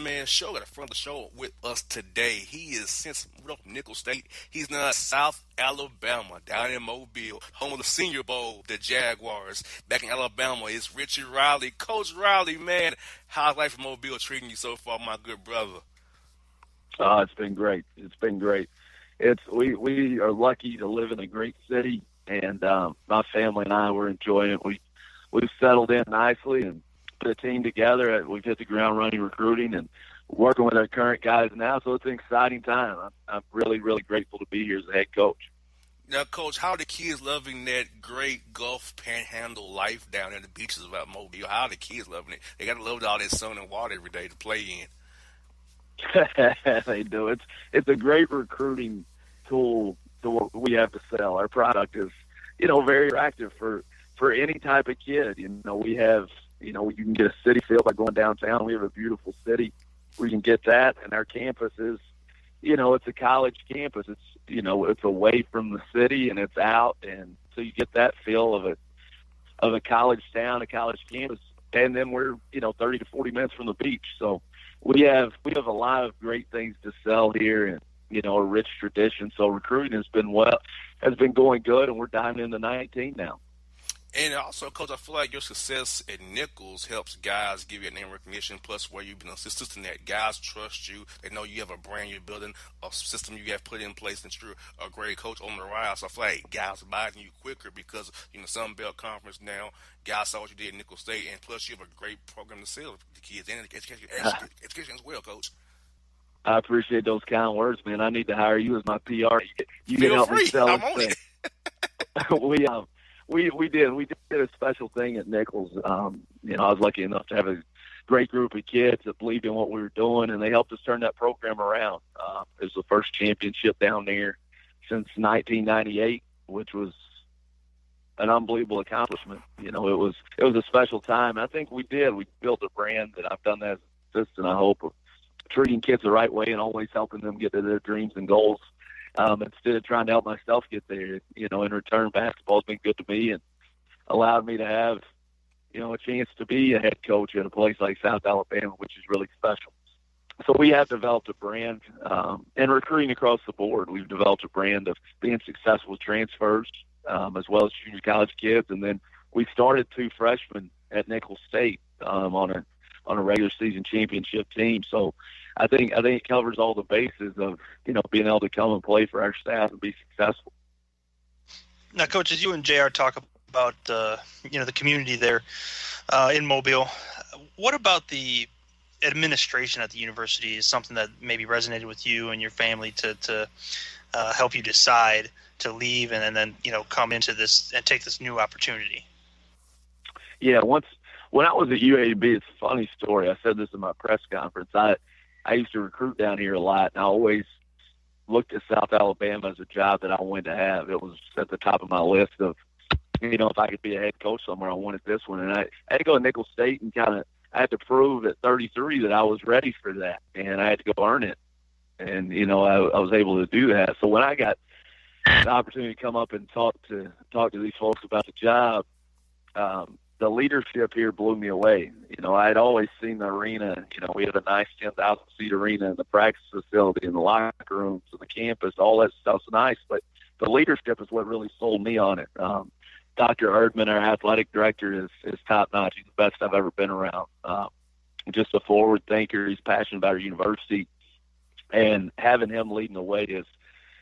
Bossman Show. Got a friend of the show with us today. He is since from Nickel State. He's now at South Alabama, down in Mobile, home of the Senior Bowl, the Jaguars. Back in Alabama is Richard Riley. Coach Riley, man, how's life in Mobile treating you so far, my good brother? It's been great. It's been great. We are lucky to live in a great city, and my family and I were enjoying it. We've settled in nicely and put a team together. We've hit the ground running recruiting and working with our current guys now, so it's an exciting time. I'm really, really grateful to be here as a head coach. Now, Coach, how are the kids loving that great Gulf Panhandle life down in the beaches of Mobile? How are the kids loving it? They got to love all that sun and water every day to play in. They do. It's a great recruiting tool to what we have to sell. Our product is, very attractive for any type of kid. We have, you can get a city feel by going downtown. We have a beautiful city where you can get that, and our campus is, it's a college campus. It's, it's away from the city and it's out, and so you get that feel of a college town, a college campus, and then we're 30 to 40 minutes from the beach. So we have a lot of great things to sell here, and a rich tradition. So recruiting has been going good, and we're diving into 19 now. And also, Coach, I feel like your success at Nichols helps guys give you a name recognition, plus where you've been assistant at. Guys trust you. They know you have a brand you're building, a system you have put in place, and you're a great coach on the rise. So I feel like guys are buying you quicker because, Sun Belt Conference now, guys saw what you did at Nichols State, and plus you have a great program to sell the kids and education as well, Coach. I appreciate those kind words, man. I need to hire you as my PR. You can help me sell it. We did a special thing at Nichols. I was lucky enough to have a great group of kids that believed in what we were doing, and they helped us turn that program around. It was the first championship down there since 1998, which was an unbelievable accomplishment. It was a special time. I think we built a brand that I've done that as an assistant, I hope, of treating kids the right way and always helping them get to their dreams and goals. Instead of trying to help myself get there, in return, basketball's been good to me and allowed me to have, a chance to be a head coach at a place like South Alabama, which is really special. So we have developed a brand, and recruiting across the board. We've developed a brand of being successful with transfers, as well as junior college kids. And then we started 2 freshmen at Nickel State, on a regular season championship team. So I think it covers all the bases of, being able to come and play for our staff and be successful. Now, Coach, as you and JR talk about, the community there in Mobile, what about the administration at the university is something that maybe resonated with you and your family to help you decide to leave and then, come into this and take this new opportunity? Yeah, when I was at UAB, it's a funny story. I said this in my press conference. I used to recruit down here a lot, and I always looked at South Alabama as a job that I wanted to have. It was at the top of my list of, if I could be a head coach somewhere, I wanted this one. And I had to go to Nickel State and I had to prove at 33 that I was ready for that, and I had to go earn it. And, I was able to do that. So when I got the opportunity to come up and talk to these folks about the job, the leadership here blew me away. I had always seen the arena. We had a nice 10,000-seat arena in the practice facility, in the locker rooms, and the campus. All that stuff's nice, but the leadership is what really sold me on it. Dr. Erdman, our athletic director, is top-notch. He's the best I've ever been around. Just a forward thinker. He's passionate about our university, and having him leading the way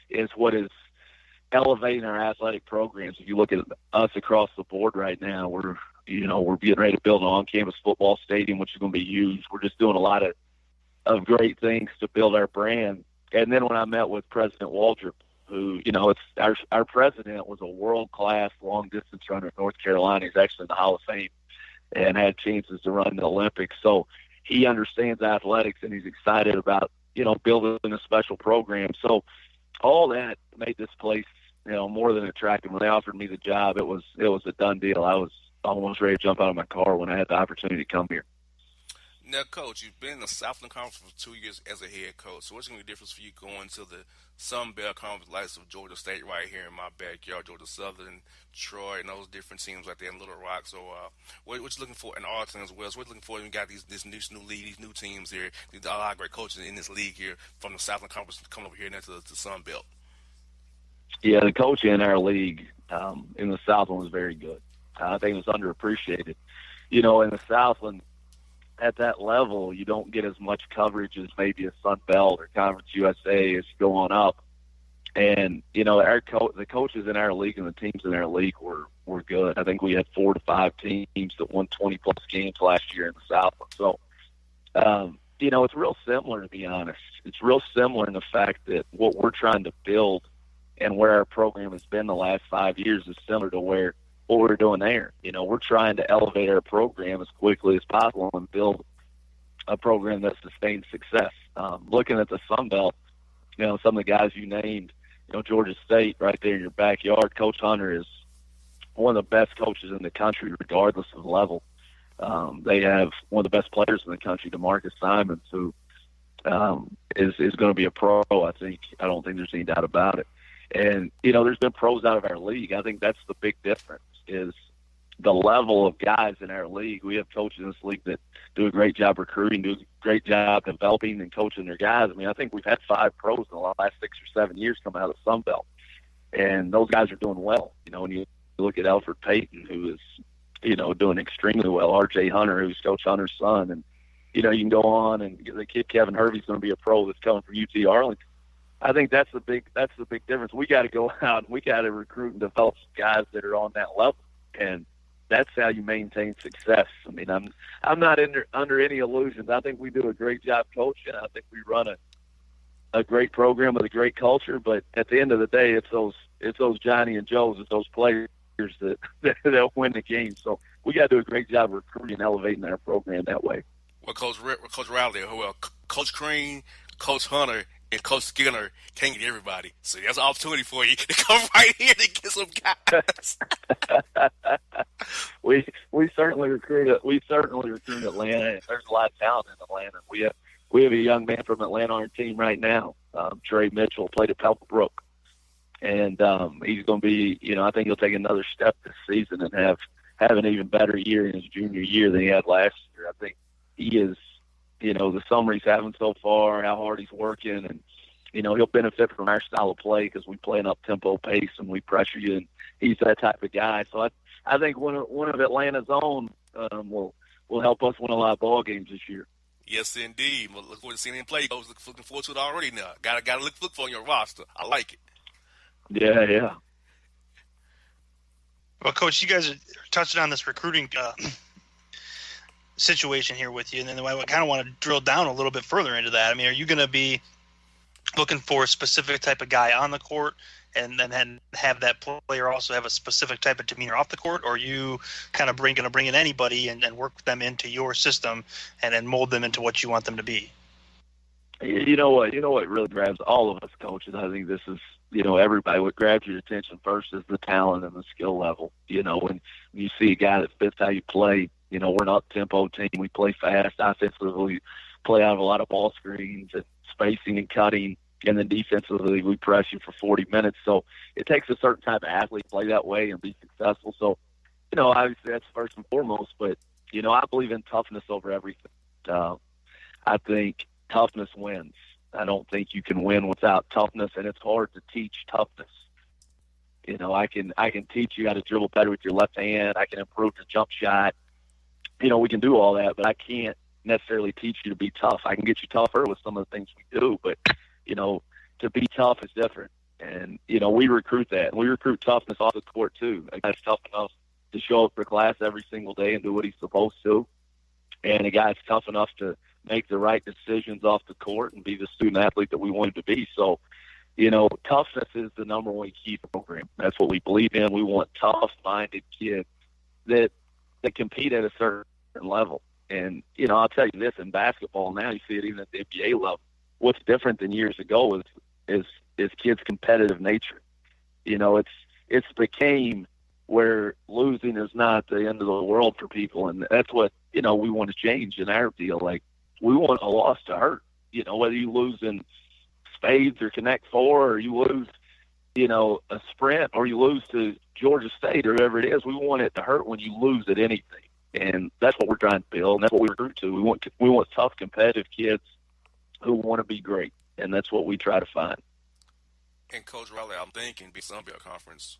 is what is elevating our athletic programs. If you look at us across the board right now, we're getting ready to build an on-campus football stadium, which is going to be huge. We're just doing a lot of great things to build our brand. And then when I met with President Waldrop, who, it's our president was a world-class long-distance runner in North Carolina. He's actually in the Hall of Fame and had chances to run the Olympics. So he understands athletics, and he's excited about, building a special program. So all that made this place, more than attractive. When they offered me the job, it was a done deal. I was almost ready to jump out of my car when I had the opportunity to come here. Now, Coach, you've been in the Southland Conference for 2 years as a head coach. So what's going to be the difference for you going to the Sun Belt Conference, likes of Georgia State right here in my backyard, Georgia Southern, Troy, and those different teams right there in Little Rock. So what you looking for in Arlington as well? So what you looking for when you got this new league, these new teams here, a lot of great coaches in this league here from the Southland Conference coming over here now to the Sun Belt? Yeah, the coaching in our league in the Southland was very good. I think it was underappreciated. In the Southland, at that level, you don't get as much coverage as maybe a Sun Belt or Conference USA as you go on up. And, the coaches in our league and the teams in our league were good. I think we had 4 to 5 teams that won 20-plus games last year in the Southland. So, it's real similar, to be honest. It's real similar in the fact that what we're trying to build and where our program has been the last 5 years is similar to what we're doing there. We're trying to elevate our program as quickly as possible and build a program that sustains success. Looking at the Sun Belt, some of the guys you named, Georgia State right there in your backyard, Coach Hunter is one of the best coaches in the country regardless of level. They have one of the best players in the country, DeMarcus Simons, who is going to be a pro, I think. I don't think there's any doubt about it. And, there's been pros out of our league. I think that's the big difference is the level of guys in our league. We have coaches in this league that do a great job recruiting, do a great job developing and coaching their guys. I mean, I think we've had 5 pros in the last 6 or 7 years come out of the Sun Belt. And those guys are doing well. When you look at Alfred Payton, who is, doing extremely well, R.J. Hunter, who's Coach Hunter's son. And, you can go on, and the kid Kevin Hervey's going to be a pro that's coming from UT Arlington. I think that's the big difference. We got to go out and we got to recruit and develop some guys that are on that level, and that's how you maintain success. I mean, I'm not under any illusions. I think we do a great job coaching. I think we run a great program with a great culture. But at the end of the day, it's those Johnny and Joes, it's those players that win the game. So we got to do a great job recruiting and elevating our program that way. Well, Coach Riley, Coach Crean, Coach Hunter, and Coach Skinner can't get everybody. So there's an opportunity for you to come right here to get some guys. we certainly recruit Atlanta. There's a lot of talent in Atlanta. We have a young man from Atlanta on our team right now. Trey Mitchell played at Pebblebrook. And he's going to be, I think he'll take another step this season and have an even better year in his junior year than he had last year. I think he is, the summer he's having so far, how hard he's working, and, he'll benefit from our style of play because we play an up-tempo pace and we pressure you, and he's that type of guy. So I think one of Atlanta's own will help us win a lot of ball games this year. Yes, indeed. Well, look forward to seeing him play. I was looking forward to it already now. Got to look for on your roster. I like it. Yeah. Well, Coach, you guys are touching on this recruiting situation here with you, and then I kind of want to drill down a little bit further into that. I mean, are you going to be looking for a specific type of guy on the court and then have that player also have a specific type of demeanor off the court, or are you kind of going to bring in anybody and work them into your system and then mold them into what you want them to be? You know what really grabs all of us coaches? I think this is, everybody, what grabs your attention first is the talent and the skill level. When you see a guy that fits how you play, we're an up-tempo team. We play fast. Offensively, play out of a lot of ball screens and spacing and cutting. And then defensively, we press you for 40 minutes. So it takes a certain type of athlete to play that way and be successful. So, obviously that's first and foremost. But, I believe in toughness over everything. I think toughness wins. I don't think you can win without toughness, and it's hard to teach toughness. I can teach you how to dribble better with your left hand. I can improve your jump shot. We can do all that, but I can't necessarily teach you to be tough. I can get you tougher with some of the things we do, but, to be tough is different. And, we recruit that. We recruit toughness off the court, too. A guy's tough enough to show up for class every single day and do what he's supposed to. And a guy's tough enough to make the right decisions off the court and be the student athlete that we want him to be. So, toughness is the number one key to the program. That's what we believe in. We want tough-minded kids that compete at a certain level. And, I'll tell you this, in basketball now, you see it even at the NBA level. What's different than years ago is kids' competitive nature. It's became where losing is not the end of the world for people. And that's what, we want to change in our deal. Like, we want a loss to hurt, whether you lose in spades or Connect Four, or you lose, a sprint, or you lose to Georgia State or whoever it is. We want it to hurt when you lose at anything. And that's what we're trying to build. And that's what we recruit to. We want tough, competitive kids who want to be great. And that's what we try to find. And Coach Riley, I'm thinking the Sun Belt Conference,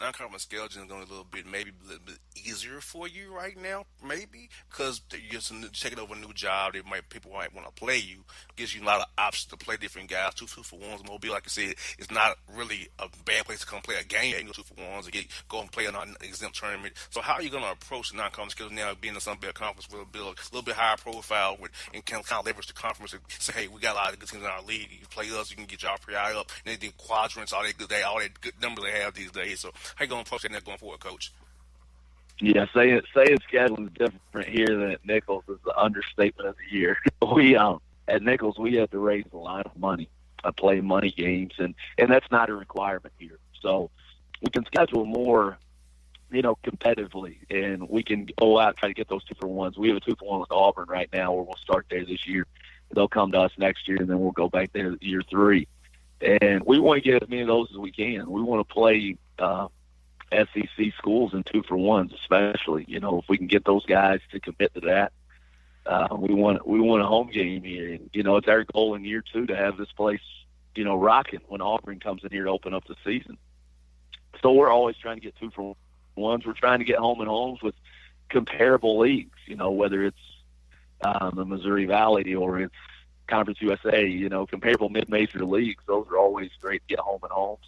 non-conference scheduling is going to be a little bit easier for you right now, maybe, because you're taking over a new job. People might want to play you. Gives you a lot of options to play different guys. 2-for-1s. Mobile, like you said, it's not really a bad place to come play a game. You can go 2-for-1s and go and play an exempt tournament. So how are you going to approach the non-conference schedule now, being in the Sun Belt Conference, will build a little bit higher profile and kind of leverage the conference and say, hey, we got a lot of good teams in our league. You play us, you can get your RPI up, and they do quadrants, all that good numbers they have these days. So how you going to approach that going forward, Coach? Yeah, saying scheduling is different here than at Nichols is the understatement of the year. We at Nichols we have to raise a lot of money, play money games, and that's not a requirement here. So we can schedule more, competitively, and we can go out and try to get those 2-for-1s. We have a 2-for-1 with Auburn right now, where we'll start there this year. They'll come to us next year, and then we'll go back there year 3. And we want to get as many of those as we can. We want to play SEC schools in 2-for-1s, especially. If we can get those guys to commit to that, we want a home game here. And, it's our goal in year 2 to have this place, rocking when Auburn comes in here to open up the season. So we're always trying to get 2-for-1s. We're trying to get home and homes with comparable leagues, whether it's the Missouri Valley or it's Conference USA, comparable mid-major leagues. Those are always great to get home and homes.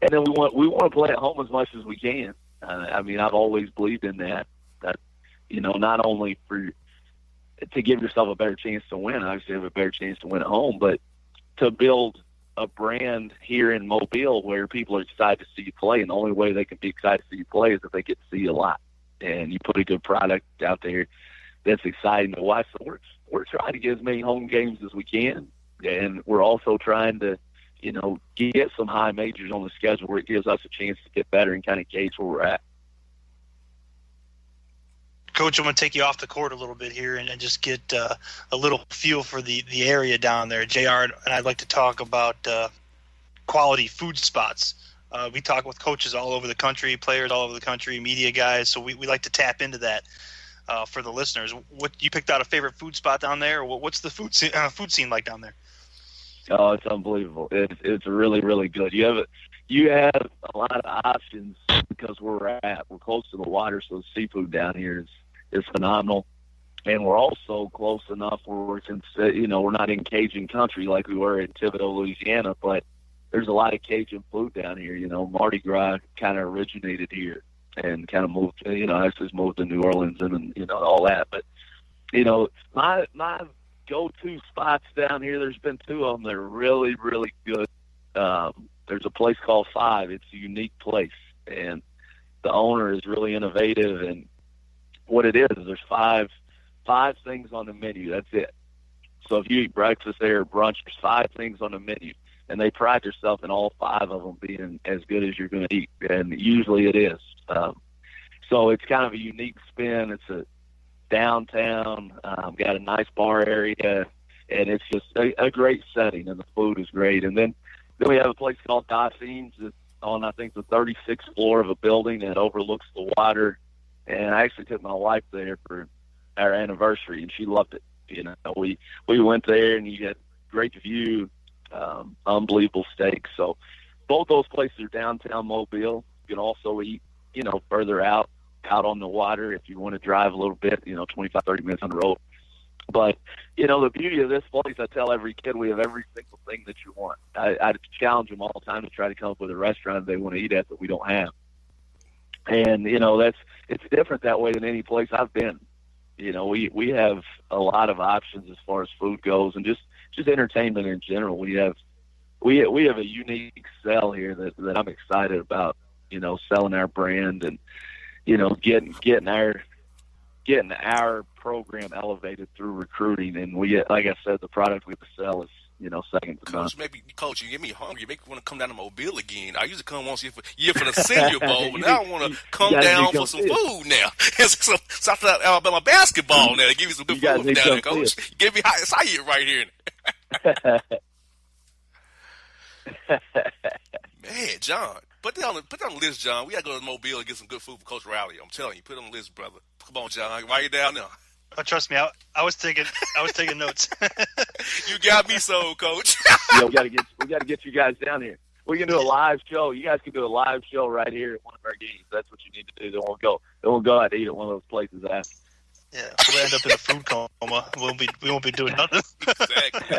And then we want to play at home as much as we can. I've always believed in that, not only to give yourself a better chance to win, obviously have a better chance to win at home, but to build a brand here in Mobile where people are excited to see you play. And the only way they can be excited to see you play is if they get to see you a lot. And you put a good product out there that's exciting to watch. So we're trying to get as many home games as we can. And we're also trying to, get some high majors on the schedule where it gives us a chance to get better and kind of gauge where we're at. Coach, I'm going to take you off the court a little bit here and just get a little feel for the area down there. JR and I'd like to talk about quality food spots. We talk with coaches all over the country, players all over the country, media guys, so we like to tap into that for the listeners. What you picked out a favorite food spot down there, or what's the food scene like down there? Oh, it's unbelievable. It's really, really good. You have a lot of options because where we're at. We're close to the water, so the seafood down here is phenomenal. And we're also close enough where we're not in Cajun country like we were in Thibodaux, Louisiana, but there's a lot of Cajun food down here. Mardi Gras kind of originated here and kind of moved, actually moved to New Orleans and all that. But, my go-to spots down here, there's been 2 of them that are really, really good. There's a place called Five. It's a unique place, and the owner is really innovative. And what it is there's five things on the menu. That's it. So if you eat breakfast there or brunch, there's 5 things on the menu, and they pride themselves in all 5 of them being as good as you're going to eat, and usually it is. So it's kind of a unique spin. It's a downtown, got a nice bar area, and it's just a great setting, and the food is great. And then we have a place called Dauphin's. It's on, I think, the 36th floor of a building that overlooks the water. And I actually took my wife there for our anniversary, and she loved it. We went there, and you get great view, unbelievable steaks. So both those places are downtown Mobile. You can also eat, further out on the water if you want to drive a little bit, 25, 30 minutes on the road. But, the beauty of this place, I tell every kid, we have every single thing that you want. I challenge them all the time to try to come up with a restaurant they want to eat at that we don't have. And, it's different that way than any place I've been. We have a lot of options as far as food goes, and just entertainment in general. We have a unique sell here that I'm excited about, selling our brand and, getting our program elevated through recruiting. And like I said, the product we sell second to none. Coach, you get me hungry. You make me want to come down to Mobile again. I usually come once a year for the Senior Bowl, but now I want to come down for some food now. Some South Alabama basketball now. They give you some good food down there, Coach. You give me hot cider right here. Man, John, put that on the list, John. We got to go to Mobile and get some good food for Coach Riley. I'm telling you, put it on the list, brother. Come on, John. Why you down there? Oh, trust me, I was taking notes. You got me sold, Coach. Yeah, we got to get you guys down here. We can do a live show. You guys can do a live show right here at one of our games. That's what you need to do. Then we'll go out to eat at one of those places after. Yeah, we'll end up in a food coma. We won't be doing nothing. Exactly.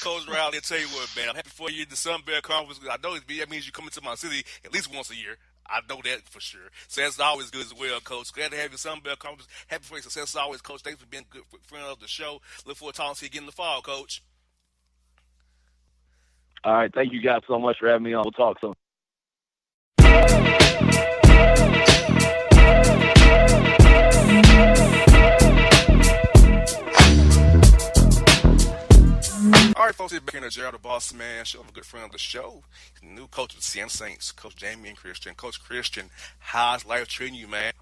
Coach Riley, I tell you what, man, I'm happy for you. The Sun Bear Conference. I know that means you come into my city at least once a year. I know that for sure. So that's always good as well, Coach. Glad to have you, Sun Bear Conference. Happy for your success as always, Coach. Thanks for being a good friend of the show. Look forward to talking to you again in the fall, Coach. All right. Thank you guys so much for having me on. We'll talk soon. All right, folks, it's back in the Gerald the Bossman Show. I'm a good friend of the show. He's the new coach of the Siena Saints, Coach Jamie and Christian. Coach Christian, how's life treating you, man?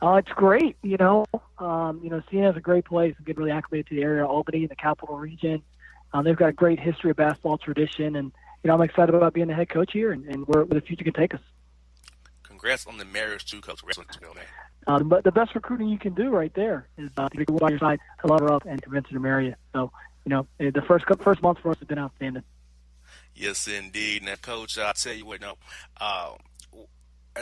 It's great. Siena's a great place. Get really acclimated to the area, Albany, in the capital region. They've got a great history of basketball tradition, and I'm excited about being the head coach here and where the future can take us. Congrats on the marriage too, Coach. But the best recruiting you can do right there is to be on your side, to love her up, and convince her to marry you. So, the first month for us has been outstanding. Yes, indeed. Now, Coach, I'll tell you what. Now, I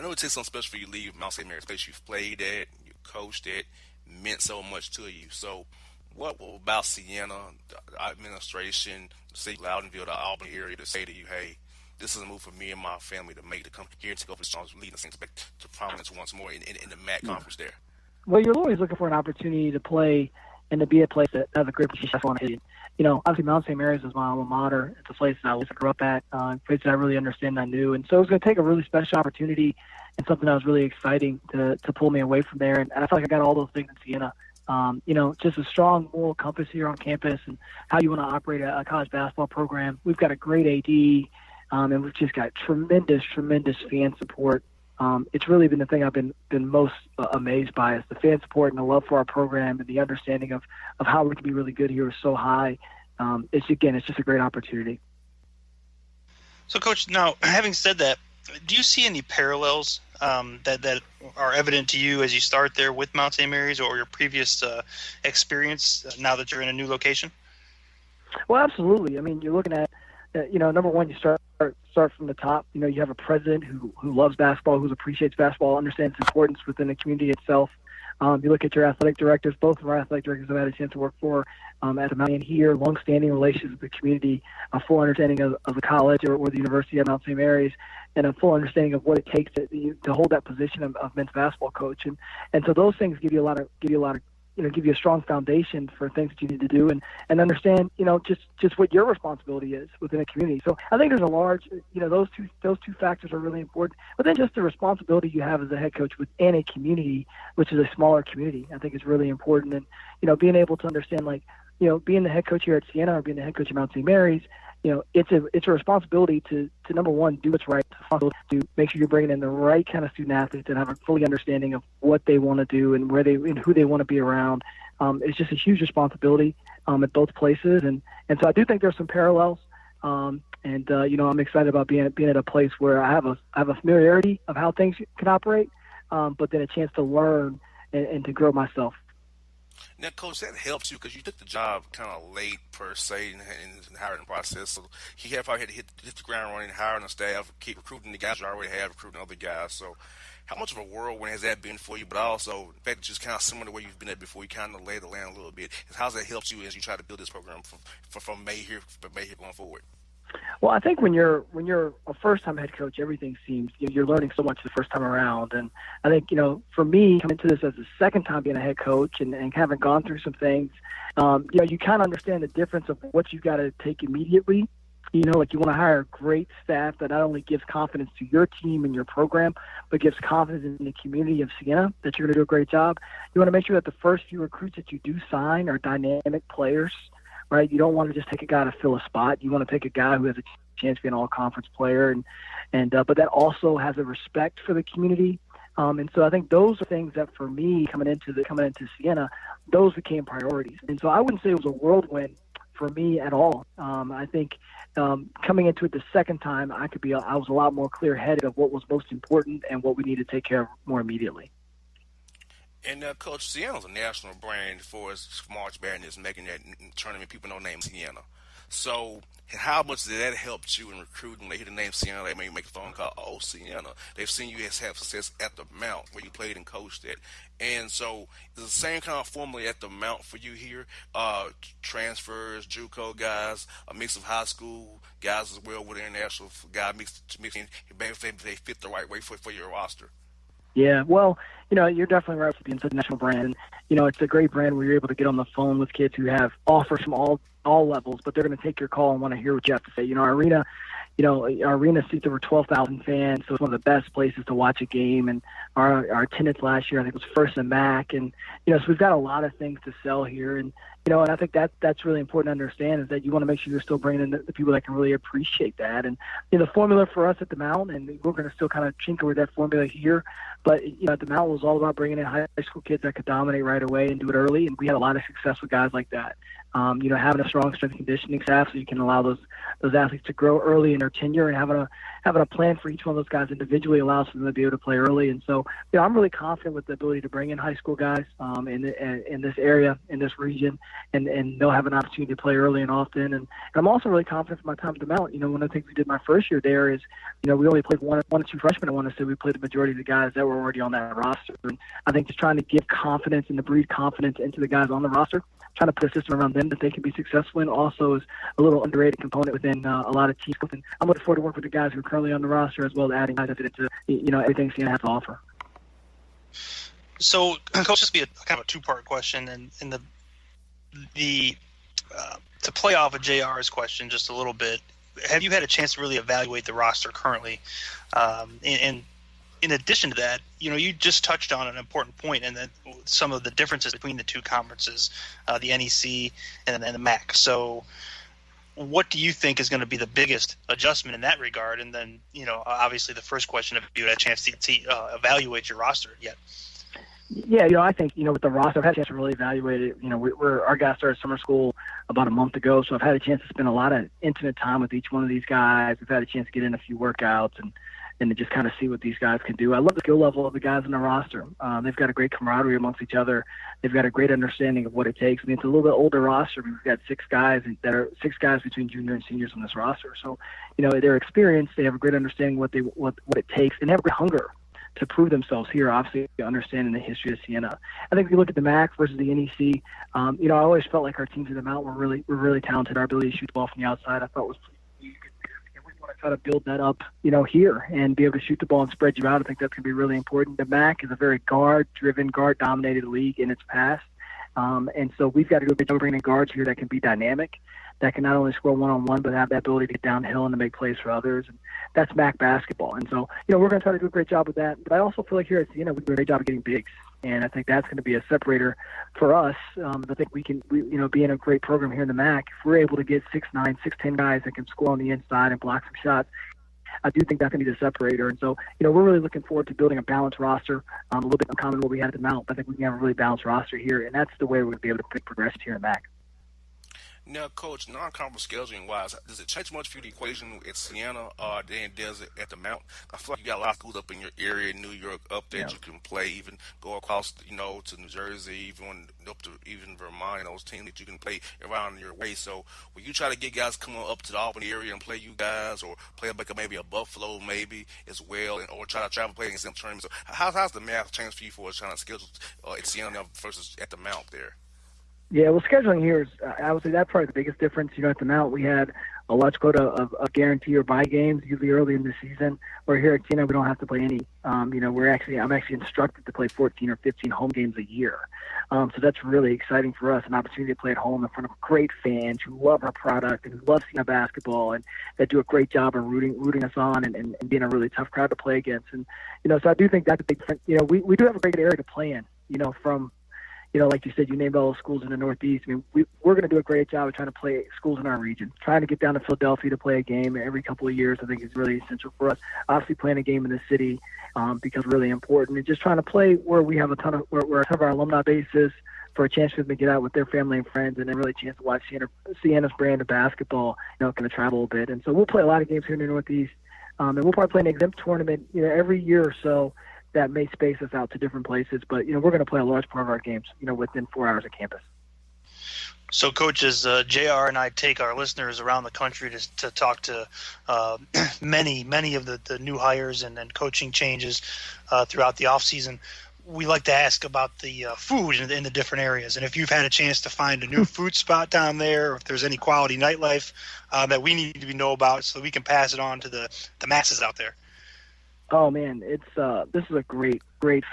know it takes something special for you to leave Mount St. Mary's place. You've played at, you coached at, meant so much to you. So, what about Siena, the administration, the city of Loudonville, the Albany area, to say to you, hey, this is a move for me and my family to make, to come here and take over the Stars, leading the Saints back to prominence once more in the MAC conference there? Well, you're always looking for an opportunity to play and to be a place that has a great position on it. Obviously Mount St. Mary's is my alma mater. It's a place that I grew up at, a place that I really understand and I knew. And so it was going to take a really special opportunity and something that was really exciting to pull me away from there. And I felt like I got all those things in Siena. Just a strong moral compass here on campus and how you want to operate a college basketball program. We've got a great AD, and we've just got tremendous fan support. It's really been the thing I've been most amazed by, is the fan support and the love for our program, and the understanding of how we can be really good here is so high. It's just a great opportunity. So, Coach, now, having said that, do you see any parallels that are evident to you as you start there with Mount St. Mary's, or your previous experience now that you're in a new location? Well, absolutely. I mean, you're looking at, number one, you start from the top. You have a president who loves basketball, who appreciates basketball, understands its importance within the community itself. You look at your athletic directors. Both of our athletic directors I've had a chance to work for at the Mount here, long-standing relations with the community, a full understanding of the college or the university at Mount St. Mary's, and a full understanding of what it takes to hold that position of men's basketball coach. And so those things give you a strong foundation for things that you need to do and understand, just what your responsibility is within a community. So I think there's a large, those two factors are really important. But then just the responsibility you have as a head coach within a community, which is a smaller community, I think is really important. And, being able to understand, being the head coach here at Siena or being the head coach at Mount St. Mary's, it's a responsibility to number one, do what's right, to make sure you're bringing in the right kind of student athletes that have a fully understanding of what they want to do and who they want to be around. It's just a huge responsibility at both places, and so I do think there's some parallels. I'm excited about being at a place where I have a familiarity of how things can operate, but then a chance to learn and to grow myself. Now, Coach, that helps you because you took the job kind of late, per se, in the hiring process. So you probably had to hit the ground running, hiring the staff, keep recruiting the guys you already have, recruiting other guys. So how much of a whirlwind has that been for you? But also, in fact, just kind of similar to where you've been at before, you kind of lay the land a little bit. How's that helped you as you try to build this program from May here going forward? Well, I think when you're a first-time head coach, everything seems, you're learning so much the first time around. And I think, for me, coming to this as a second time being a head coach and having gone through some things, you kind of understand the difference of what you've got to take immediately. You want to hire a great staff that not only gives confidence to your team and your program, but gives confidence in the community of Siena that you're going to do a great job. You want to make sure that the first few recruits that you do sign are dynamic players right? You don't want to just take a guy to fill a spot. You want to take a guy who has a chance to be an all-conference player, but that also has a respect for the community. And so I think those are things that for me coming into Siena, those became priorities. And so I wouldn't say it was a whirlwind for me at all. I think coming into it the second time, I was a lot more clear-headed of what was most important and what we need to take care of more immediately. And Coach, Siena's a national brand for its March Madness, making that tournament. People know name Siena. So how much did that help you in recruiting? They hear the name Siena, they may make a phone call. Oh, Siena. They've seen you have success at the Mount where you played and coached at. And so is the same kind of formula at the Mount for you here? Transfers, JUCO guys, a mix of high school guys as well with international guys mixed in. They fit the right way for your roster. Yeah, well, you're definitely right with being such a national brand. It's a great brand where you're able to get on the phone with kids who have offers from all levels, but they're going to take your call and want to hear what you have to say. Our arena seats over 12,000 fans, so it's one of the best places to watch a game. And our attendance last year, I think, was first in MAC. And, so we've got a lot of things to sell here. And, and I think that's really important to understand is that you want to make sure you're still bringing in the people that can really appreciate that. And, the formula for us at the Mount, and we're going to still kind of tinker with that formula here, but, at the Mount was all about bringing in high school kids that could dominate right away and do it early. And we had a lot of success with guys like that. Having a strong strength and conditioning staff so you can allow those athletes to grow early in their tenure, and having a plan for each one of those guys individually allows them to be able to play early. And so, I'm really confident with the ability to bring in high school guys in this area, in this region, and they'll have an opportunity to play early and often. And I'm also really confident for my time at the Mount. One of the things we did my first year there is, we only played one or two freshmen. I want to say we played the majority of the guys that were already on that roster. And I think just trying to give confidence and to breed confidence into the guys on the roster, trying to put a system around them that they can be successful in, also is a little underrated component within a lot of teams. And I'm looking forward to work with the guys who are currently on the roster, as well as adding guys into everything Siena has to offer. So, Coach, this will be a kind of a two-part question, and to play off of JR's question just a little bit, have you had a chance to really evaluate the roster currently? And in addition to that, you just touched on an important point, and that some of the differences between the two conferences, the NEC and the MAC. So what do you think is going to be the biggest adjustment in that regard? And then, obviously the first question, if you had a chance to evaluate your roster yet. Yeah, I think, with the roster, I've had a chance to really evaluate it. Our guys started summer school about a month ago, so I've had a chance to spend a lot of intimate time with each one of these guys. We've had a chance to get in a few workouts and to just kind of see what these guys can do. I love the skill level of the guys in the roster. They've got a great camaraderie amongst each other. They've got a great understanding of what it takes. It's a little bit older roster. We've got six guys between junior and seniors on this roster. So, they're experienced. They have a great understanding what it takes, and they have a great hunger to prove themselves here, obviously understanding the history of Siena. I think if you look at the MAC versus the NEC, I always felt like our teams at the Mount were really talented. Our ability to shoot the ball from the outside, I thought was pretty good. And we want to try to build that up, here and be able to shoot the ball and spread you out. I think that's going to be really important. The MAC is a very guard-driven, guard-dominated league in its past. And so we've got to do a good job of bringing in guards here that can be dynamic, that can not only score one-on-one, but have that ability to get downhill and to make plays for others. And that's MAC basketball. And so, we're going to try to do a great job with that. But I also feel like here at Siena, we do a great job of getting bigs. And I think that's going to be a separator for us. I think we can, be in a great program here in the MAC. If we're able to get 6'9", 6'10" guys that can score on the inside and block some shots, I do think that's going to be the separator. And so, we're really looking forward to building a balanced roster, a little bit uncommon what we had at the Mount. But I think we can have a really balanced roster here, and that's the way we're going to be able to progress here in the MAC. Now, Coach, non-conference scheduling-wise, does it change much for you, the equation at Siena than it does at the Mount? I feel like you got a lot of schools up in your area, New York, up there that you can play, even go across, to New Jersey, even up to even Vermont, those teams that you can play around your way. So will you try to get guys come up to the Albany area and play you guys, or play maybe a Buffalo maybe as well, or try to travel play against them tournaments? So how's the math changed for you for trying to schedule at Siena versus at the Mount there? Yeah, well, scheduling here is, I would say that's probably the biggest difference. At the Mount, we had a large quota of guarantee or buy games, usually early in the season. Or here at Siena, we don't have to play any. I'm actually instructed to play 14 or 15 home games a year. So that's really exciting for us, an opportunity to play at home in front of great fans who love our product and who love Siena basketball and that do a great job of rooting us on and being a really tough crowd to play against. And, so I do think that's a big difference. We do have a great area to play in, from like you said, you named all the schools in the Northeast. I mean, we're going to do a great job of trying to play schools in our region. Trying to get down to Philadelphia to play a game every couple of years, I think, is really essential for us. Obviously, playing a game in the city becomes really important. And just trying to play where we have where a ton of our alumni base is, for a chance for them to get out with their family and friends, and then really a chance to watch Sienna's brand of basketball, kind of travel a bit. And so we'll play a lot of games here in the Northeast, and we'll probably play an exempt tournament, every year or so that may space us out to different places. But, we're going to play a large part of our games, within 4 hours of campus. So, coaches, JR and I take our listeners around the country to talk to many of the new hires and coaching changes throughout the offseason. We like to ask about the food in the different areas, and if you've had a chance to find a new food spot down there, or if there's any quality nightlife that we need to know about, so that we can pass it on to the masses out there. Oh man, this is a great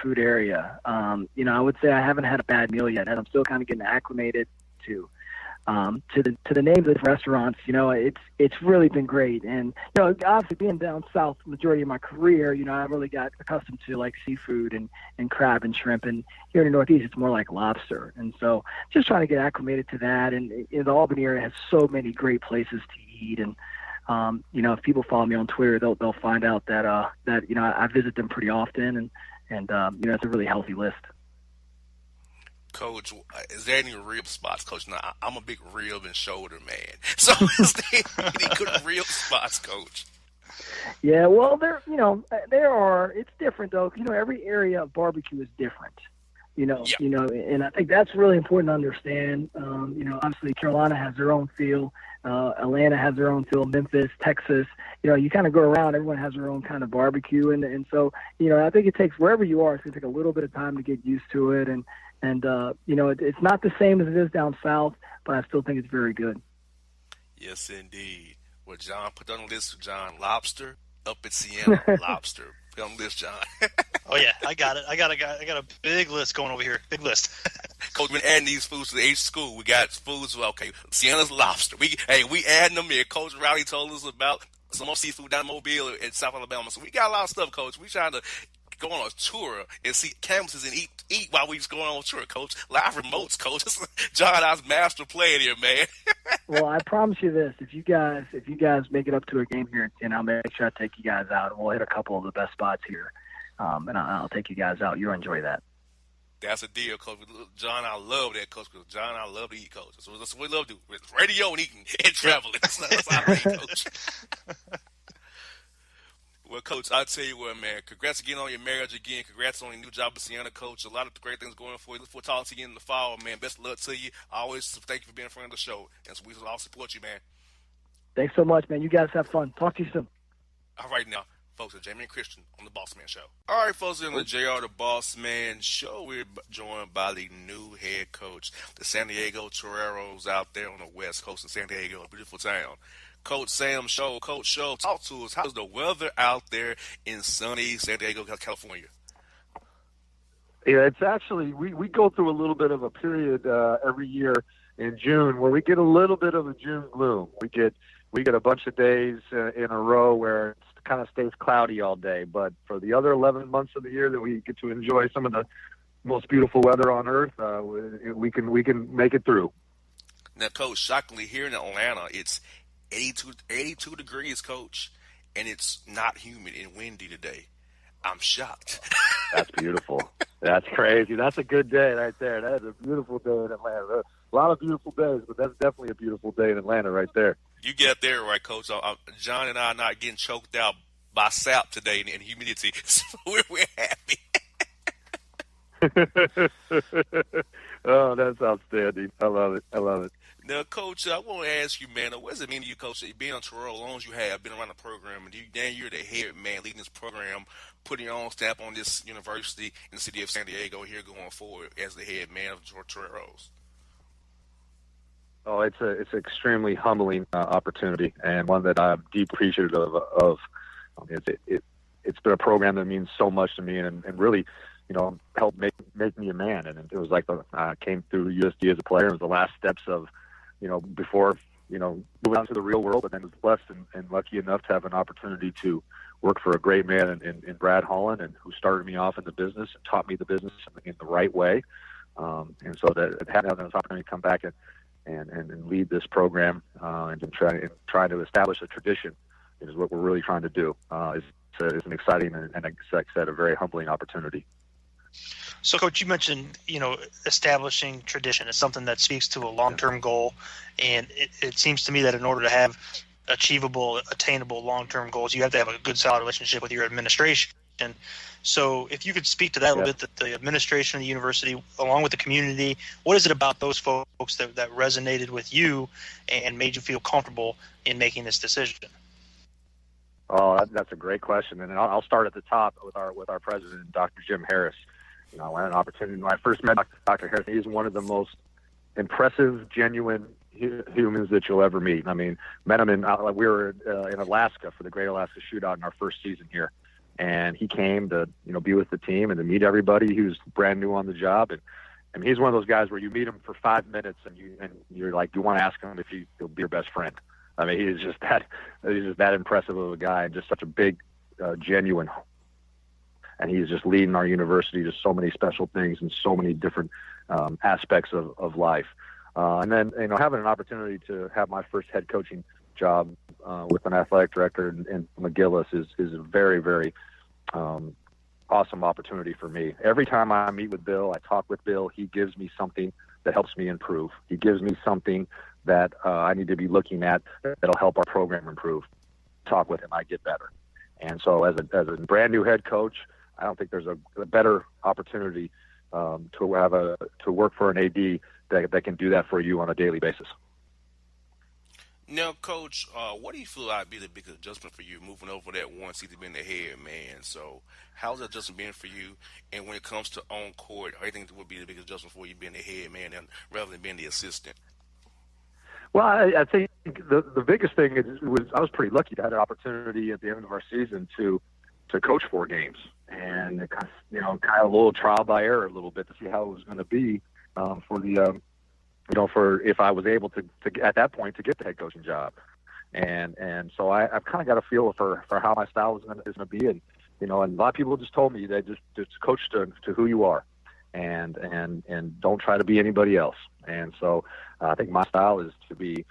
food area. I would say I haven't had a bad meal yet, and I'm still kind of getting acclimated to the names of the restaurants. It's really been great. And obviously being down south the majority of my career, I really got accustomed to like seafood and crab and shrimp, and here in the Northeast it's more like lobster. And so just trying to get acclimated to that. And the Albany area has so many great places to eat. And if people follow me on Twitter, they'll find out that I visit them pretty often, and it's a really healthy list. Coach, is there any rib spots, Coach? Now, I'm a big rib and shoulder man. So is there any good rib spots, Coach? Yeah, well, there are. It's different, though. Every area of barbecue is different. And I think that's really important to understand. Obviously Carolina has their own feel. Atlanta has their own feel. Memphis, Texas, you kind of go around, everyone has their own kind of barbecue. And so, I think it takes, wherever you are, it's going to take a little bit of time to get used to it. And it's not the same as it is down south, but I still think it's very good. Yes, indeed. Well, John, put on the list, John, lobster up at Sienna, lobster. Put on the list, John. Oh yeah, I got it. I got a big list going over here. Big list. Coach, we've been adding these foods to the H school. We got foods. Okay, Sienna's lobster. We adding them here. Coach Rowley told us about some more seafood down in Mobile in South Alabama. So we got a lot of stuff, Coach. We trying to go on a tour and see campuses and eat while we just going on a tour, Coach. Live remotes, Coach. John, I was master playing here, man. Well, I promise you this: if you guys make it up to a game here, and I'll make sure I take you guys out, and we'll hit a couple of the best spots here, and I'll take you guys out. You'll enjoy that. That's a deal, Coach. John, I love that, Coach, because John, I love to eat, Coach. So that's what we love to do. Radio and eating and traveling. That's how I eat, Coach. Well, Coach, I'll tell you what, man. Congrats again on your marriage again. Congrats on your new job at Sienna, Coach. A lot of great things going for you. Look forward to talking to you in the fall, man. Best of luck to you. I always thank you for being a friend of the show. And so we all support you, man. Thanks so much, man. You guys have fun. Talk to you soon. All right, now, folks, it's Jamie and Christian on the Bossman Show. All right, folks, in the JR the Bossman Show, we're joined by the new head coach, the San Diego Toreros out there on the West Coast of San Diego, a beautiful town. Coach Sam Show. Coach Show, talk to us. How's the weather out there in sunny San Diego, California? Yeah, it's actually, we go through a little bit of a period every year in June where we get a little bit of a June gloom. We get a bunch of days in a row where it kind of stays cloudy all day. But for the other 11 months of the year that we get to enjoy some of the most beautiful weather on earth, we can make it through. Now, Coach, shockingly, here in Atlanta, it's 82 degrees, Coach, and it's not humid and windy today. I'm shocked. That's beautiful. That's crazy. That's a good day right there. That is a beautiful day in Atlanta. A lot of beautiful days, but that's definitely a beautiful day in Atlanta right there. You get there right, Coach. John and I are not getting choked out by sap today and humidity, so we're happy. Oh, that's outstanding. I love it. Now, Coach, I want to ask you, man, what does it mean to you, Coach, being on Torero as long as you have, been around the program, and you're the head man leading this program, putting your own stamp on this university in the city of San Diego here going forward as the head man of Toreros? Oh, it's an extremely humbling opportunity, and one that I'm deeply appreciative of. It's been a program that means so much to me, and really, helped make me a man. And it was like I came through USD as a player. It was the last steps of, before, moving out to the real world, but then was blessed and lucky enough to have an opportunity to work for a great man in Brad Holland, and who started me off in the business and taught me the business in the right way. And so that having this opportunity to come back and lead this program and try to establish a tradition is what we're really trying to do. Is an exciting and like I said, a very humbling opportunity. So, Coach, you mentioned, establishing tradition is something that speaks to a long-term goal, and it seems to me that in order to have achievable, attainable long-term goals, you have to have a good, solid relationship with your administration. So if you could speak to that a little bit, the administration of the university, along with the community, what is it about those folks that resonated with you and made you feel comfortable in making this decision? Oh, that's a great question, and I'll start at the top with our president, Dr. Jim Harris. I had an opportunity when I first met Dr. Harris. He's one of the most impressive, genuine humans that you'll ever meet. I mean, met him we were in Alaska for the Great Alaska Shootout in our first season here, and he came to be with the team and to meet everybody. He was brand new on the job, and I mean, he's one of those guys where you meet him for 5 minutes and you're like, you want to ask him if he'll be your best friend. I mean, he's just that impressive of a guy, and just such a big, genuine. And he's just leading our university to so many special things and so many different aspects of life. And then, having an opportunity to have my first head coaching job with an athletic director in McGillis is a very, very awesome opportunity for me. Every time I meet with Bill, I talk with Bill, he gives me something that helps me improve. He gives me something that I need to be looking at that'll help our program improve. Talk with him, I get better. And so as a brand new head coach, I don't think there's a better opportunity to work for an AD that can do that for you on a daily basis. Now, Coach, what do you feel like be the biggest adjustment for you moving over that one season being the head man? So how's that adjustment been for you? And when it comes to on court, how do you think would be the biggest adjustment for you being the head man rather than being the assistant? Well, I think the biggest thing was I was pretty lucky to have an opportunity at the end of our season to coach 4 games, and kind of a little trial by error a little bit to see how it was going to be for if I was able to at that point to get the head coaching job, and so I've kind of got a feel for how my style is going to be, and and a lot of people just told me they just coach to who you are, and don't try to be anybody else. And so I think my style is to be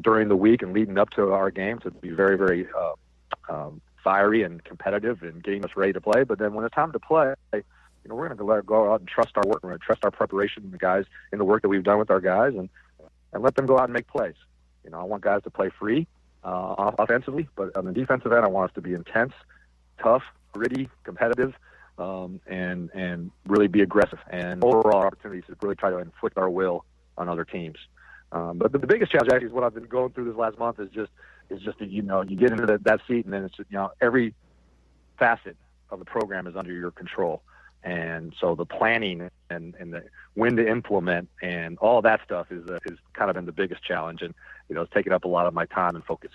during the week and leading up to our game to be very, very fiery and competitive and getting us ready to play. But then when it's time to play, we're going to go out and trust our work. We're going to trust our preparation and the guys in the work that we've done with our guys, and let them go out and make plays. I want guys to play free offensively, but on the defensive end, I want us to be intense, tough, gritty, competitive, and really be aggressive. And overall opportunities to really try to inflict our will on other teams. But the biggest challenge actually is what I've been going through this last month is just that, you get into that seat, and then it's, every facet of the program is under your control. And so the planning and the when to implement and all that stuff is kind of been the biggest challenge. And, it's taken up a lot of my time and focus.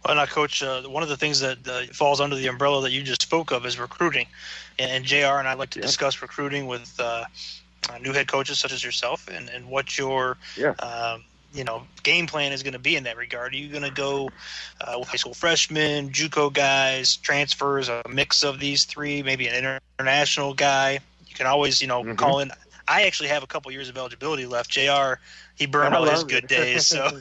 Well, now, Coach, one of the things that falls under the umbrella that you just spoke of is recruiting. And JR and I like to discuss recruiting with new head coaches such as yourself, and what your game plan is going to be in that regard. Are you going to go with high school freshmen, JUCO guys, transfers, a mix of these three, maybe an international guy? You can always, call in. I actually have a couple years of eligibility left. JR, he burned all his good days. So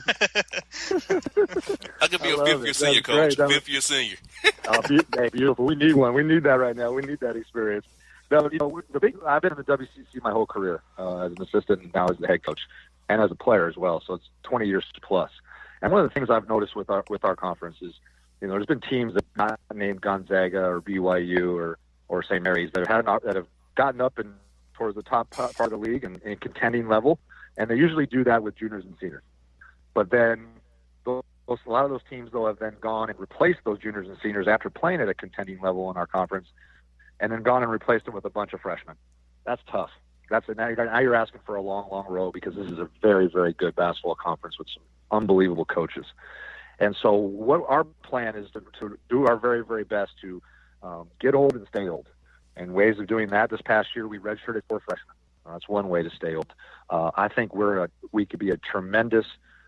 I could be a fifth-year senior, Coach. Fifth-year senior. Hey, beautiful. We need one. We need that right now. We need that experience. I've been in the WCC my whole career as an assistant, and now as the head coach, and as a player as well. So it's 20 years plus. And one of the things I've noticed with our conference is, there's been teams that not named Gonzaga or BYU or St. Mary's that have gotten up and towards the top part of the league and contending level, and they usually do that with juniors and seniors. But then a lot of those teams, though, have then gone and replaced those juniors and seniors after playing at a contending level in our conference, and then gone and replaced them with a bunch of freshmen. That's tough. Now you're asking for a long, long road, because this is a very, very good basketball conference with some unbelievable coaches. And so what our plan is to do our very, very best to get old and stay old. And ways of doing that, this past year we redshirted 4 freshmen. That's one way to stay old. I think we could be a tremendous,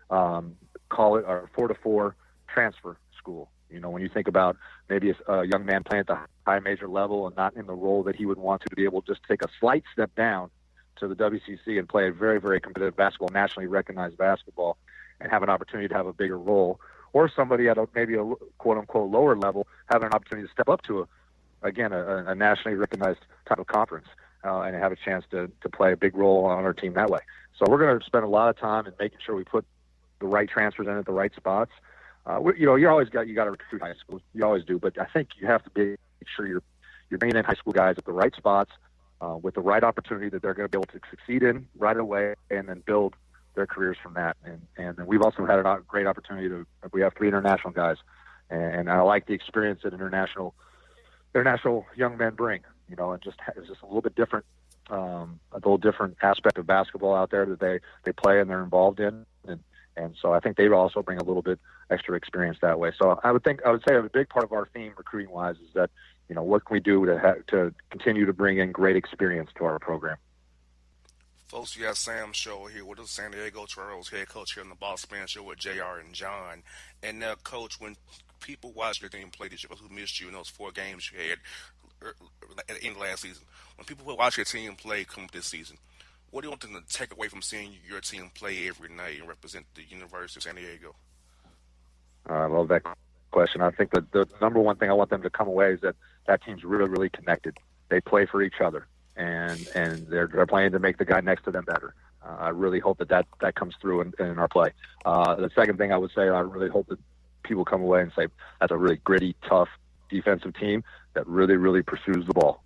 call it our 4-to-4 transfer school. When you think about maybe a young man playing at the high major level and not in the role that he would want to be able to just take a slight step down to the WCC and play a very, very competitive basketball, nationally recognized basketball, and have an opportunity to have a bigger role, or somebody at maybe a quote-unquote lower level having an opportunity to step up to, a nationally recognized type of conference and have a chance to play a big role on our team that way. So we're going to spend a lot of time in making sure we put the right transfers in at the right spots. You got to recruit high school. You always do, but I think you have to make sure you're bringing in high school guys at the right spots with the right opportunity that they're going to be able to succeed in right away, and then build their careers from that. And we've also had a great opportunity we have 3 international guys, and I like the experience that international young men bring. And it's just a little bit different, a little different aspect of basketball out there that they play and they're involved in. And so I think they also bring a little bit extra experience that way. So I would say a big part of our theme recruiting wise is that, what can we do to continue to bring in great experience to our program? Folks, you got Sam Show here with the San Diego Chargers head coach here on the Bossman Show with JR and John. And now, Coach, when people watch your team play this year, who missed you in those 4 games you had at the end of last season, when people watch your team play come this season, what do you want them to take away from seeing your team play every night and represent the University of San Diego? I love that question. I think that the number one thing I want them to come away is that team's really, really connected. They play for each other, and they're playing to make the guy next to them better. I really hope that comes through in our play. The second thing I would say, I really hope that people come away and say that's a really gritty, tough defensive team that really, really pursues the ball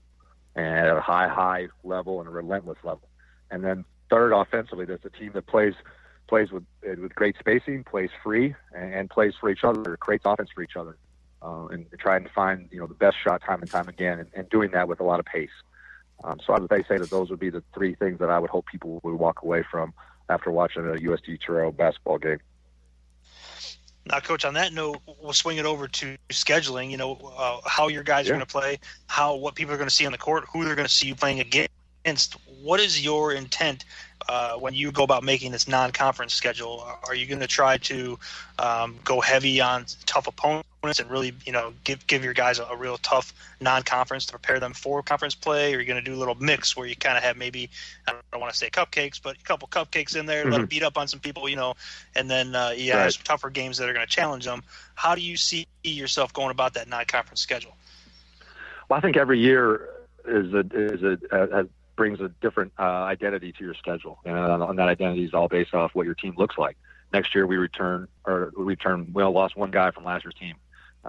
and at a high level and a relentless level. And then third, offensively, that's a team that plays with great spacing, plays free, and plays for each other, creates offense for each other, and trying to find the best shot time and time again, and doing that with a lot of pace. So I would say that those would be the 3 things that I would hope people would walk away from after watching a USD Churro basketball game. Now, Coach, on that note, we'll swing it over to scheduling. How your guys are going to play, what people are going to see on the court, who they're going to see you playing against. What is your intent when you go about making this non-conference schedule? Are you going to try to go heavy on tough opponents and really, give your guys a real tough non-conference to prepare them for conference play? Or are you going to do a little mix where you kind of have maybe, I don't want to say cupcakes, but a couple cupcakes in there, let them beat up on some people, and then you have some tougher games that are going to challenge them. How do you see yourself going about that non-conference schedule? Well, I think every year brings a different identity to your schedule, and that identity is all based off what your team looks like. Next year we lost 1 guy from last year's team.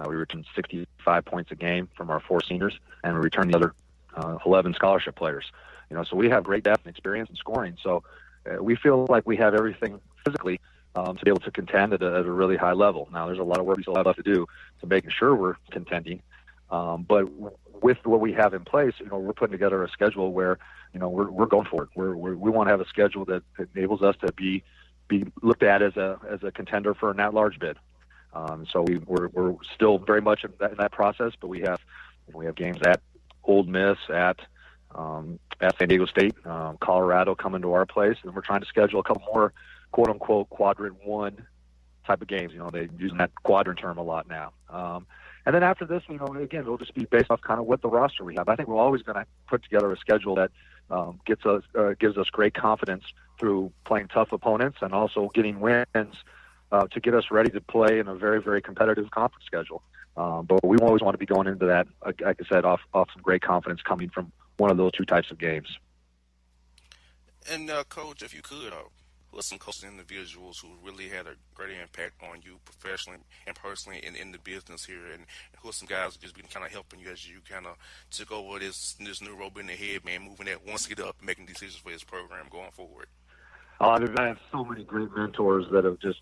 We returned 65 points a game from our 4 seniors, and we returned the other 11 scholarship players. So we have great depth and experience in scoring. So we feel like we have everything physically to be able to contend at a really high level. Now, there's a lot of work we still have left to do to making sure we're contending. But with what we have in place, we're putting together a schedule where, we're going for it. We want to have a schedule that enables us to be looked at as a contender for an at-large bid. So we're still very much in that process, but we have games at Ole Miss, at San Diego State, Colorado coming to our place, and we're trying to schedule a couple more quote-unquote quadrant 1 type of games. They're using that quadrant term a lot now. And then after this, again, it'll just be based off kind of what the roster we have. I think we're always going to put together a schedule that gives us great confidence through playing tough opponents and also getting wins to get us ready to play in a very, very competitive conference schedule. But we always want to be going into that, like I said, off some great confidence coming from one of those 2 types of games. And Coach, if you could, who are some coaches and individuals who really had a great impact on you professionally and personally in the business here, and who are some guys who just been kind of helping you as you kind of took over this new role in the head, man, moving that 1 seat up, making decisions for his program going forward? I have so many great mentors that have just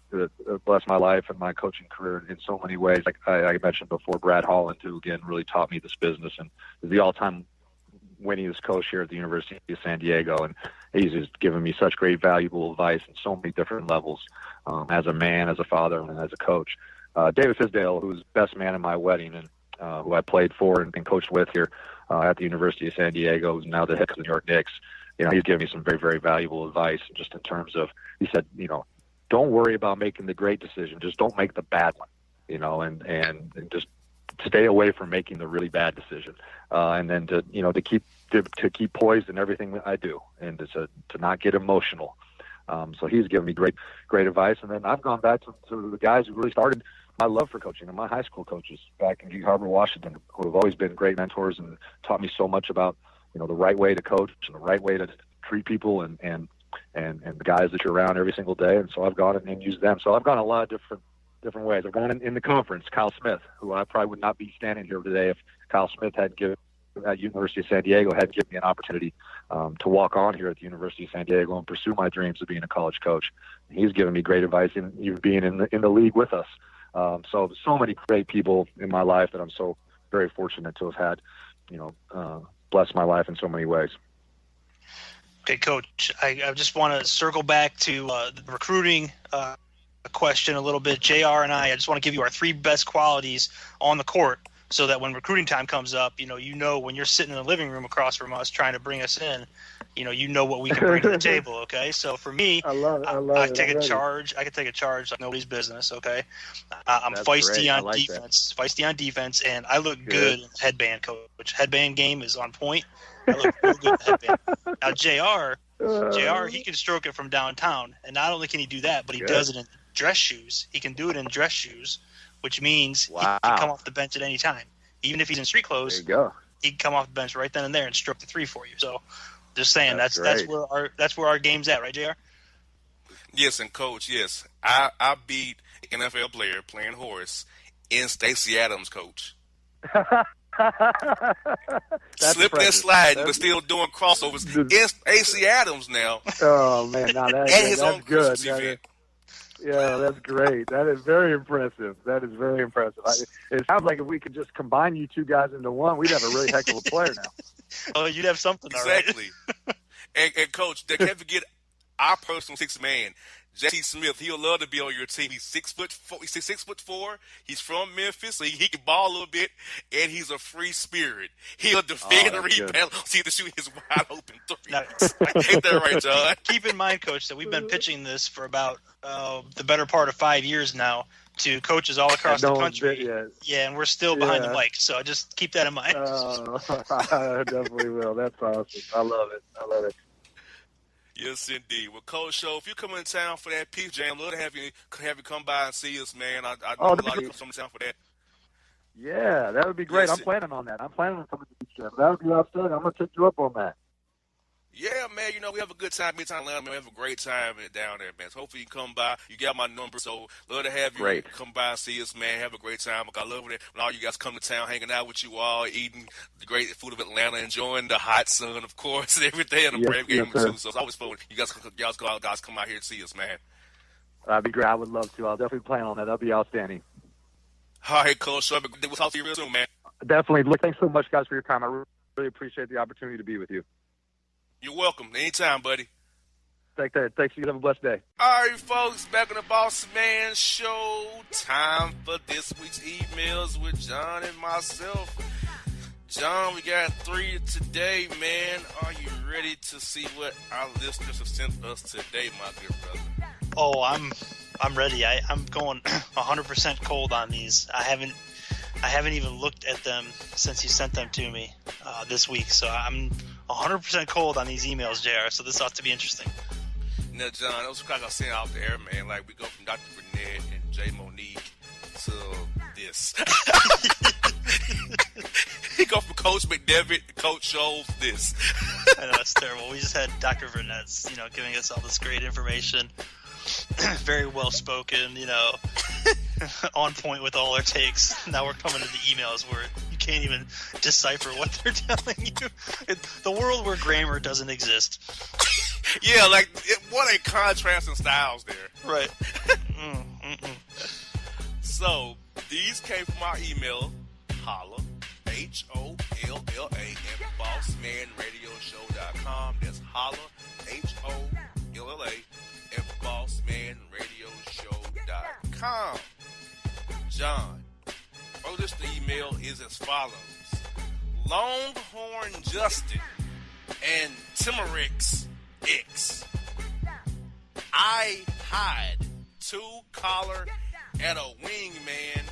blessed my life and my coaching career in so many ways. Like I mentioned before, Brad Holland, who again really taught me this business and is the all-time winningest coach here at the University of San Diego, and he's just given me such great, valuable advice in so many different levels, as a man, as a father, and as a coach. David Fisdale, who's best man in my wedding, and who I played for and coached with here at the University of San Diego, who's now the head coach of the New York Knicks. He's given me some very, very valuable advice, just in terms of, he said, don't worry about making the great decision, just don't make the bad one. and just stay away from making the really bad decision, and then to keep poised in everything that I do, and to not get emotional. So he's given me great advice. And then I've gone back to the guys who really started my love for coaching, and my high school coaches back in Gig Harbor, Washington, who have always been great mentors and taught me so much about, the right way to coach and the right way to treat people and the guys that you're around every single day. And so I've gone and used them. So I've gone a lot of different ways. I've gone in the conference, Kyle Smith, who I probably would not be standing here today if Kyle Smith had given at University of San Diego had given me an opportunity to walk on here at the University of San Diego and pursue my dreams of being a college coach. He's given me great advice in even being in the league with us. So many great people in my life that I'm so very fortunate to have had, bless my life in so many ways. Okay, Coach, I just want to circle back to the recruiting question a little bit. JR and I just want to give you our 3 best qualities on the court, so that when recruiting time comes up, when you're sitting in the living room across from us trying to bring us in, what we can bring to the table. Okay. So for me, I can take a charge like nobody's business. Okay. I'm That's feisty great. on like defense, and I look good in headband, Coach. Headband game is on point. I look real good in headband. Now, JR, he can stroke it from downtown. And not only can he do that, but he does it in dress shoes. He can do it in dress shoes, which means he can come off the bench at any time. Even if he's in street clothes, There you go. he can come off the bench right then and there and stroke the 3 for you. So, just saying, that's great. where our game's at, right, JR? Yes, and Coach, yes. I beat an NFL player playing horse in Stacey Adams, Coach. Slipping and sliding, but still doing crossovers in Stacey Adams now. Oh, man. Now And his own good. Christmas event. Yeah, that's great. That is very impressive. It sounds like if we could just combine you two guys into one, we'd have a really heck of a player now. Oh, you'd have something, Exactly. and Coach, they can't forget our personal 6th man, J.T. Smith. He'll love to be on your team. He's 6'4". He's 6'4". He's from Memphis, so he can ball a little bit, and he's a free spirit. He'll defend and rebound. See to shoot his wide open 3. Now, Ain't that right, John? keep in mind, Coach, that we've been pitching this for about the better part of 5 years now to coaches all across the country. Yeah, and we're still behind the mic, so just keep that in mind. I definitely will. That's awesome. I love it. Yes, indeed. Well, Coach Show, if you come in town for that Peach Jam, I'd love to have you come by and see us, man. I know a lot of people come in town for that. Yeah, that would be great. Yes, I'm planning on that. I'm planning on coming to the Jam. That would be outstanding. I'm going to take you up on that. Yeah, man, we have a good time in Atlanta, man. We have a great time down there, man. So hopefully you come by. You got my number, so love to have you come by and see us, man. Have a great time. I love it when all you guys come to town, hanging out with you all, eating the great food of Atlanta, enjoying the hot sun, of course, and everything, and the Brave game too. So it's always fun when you guys come out here and see us, man. That'd be great. I would love to. I'll definitely plan on that. That'd be outstanding. All right, Coach Show. We'll talk to you real soon, man. Definitely. Look, thanks so much, guys, for your time. I really appreciate the opportunity to be with you. You're welcome. Anytime, buddy. Take care. Thanks. You have a blessed day. All right, folks. Back on the Bossman Show. Time for this week's emails with John and myself. John, we got 3 today, man. Are you ready to see what our listeners have sent us today, my good brother? Oh, I'm ready. I'm going 100% cold on these. I haven't even looked at them since you sent them to me this week, so I'm 100% cold on these emails, JR, so this ought to be interesting. Now, John, those kind of sent out there, man. Like, we go from Dr. Burnett and J. Monique to this. He go from Coach McDevitt to Coach Scholes, this. I know, it's terrible. We just had Dr. Burnett's, giving us all this great information. Very well spoken, on point with all our takes. Now we're coming to the emails where you can't even decipher what they're telling you. The world where grammar doesn't exist. Yeah, what a contrast in styles there. Right. So, these came from our email, holla, HOLLA, at bossmanradioshow.com. That's holla, HOLLA, at bossmanradioshow.com. John, first the email is as follows. Longhorn Justin and Timerix X. I hide 2 collar and a wingman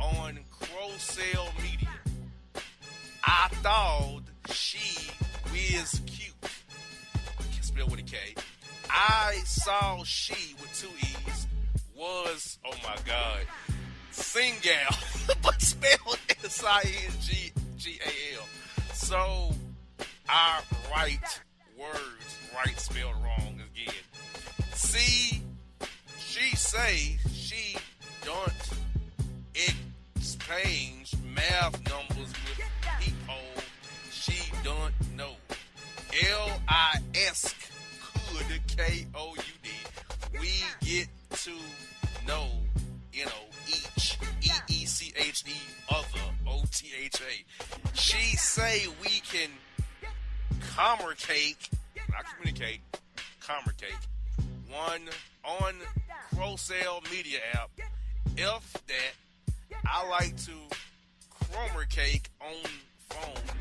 on Crocell Media. I thought she was cute. Spelled with a K. I saw she with 2 E's was, oh my God, Singal, but spelled Singal. So I write words right spelled wrong again. See, she say she don't exchange math numbers with people she don't know. L-I-S could K-O-U-D. We get to know, each E-E-C-H-E other O-T-H-A. She say we can communicate, not communicate, communicate. One on Crocell Media app. If that, I like to Cromer cake on phone.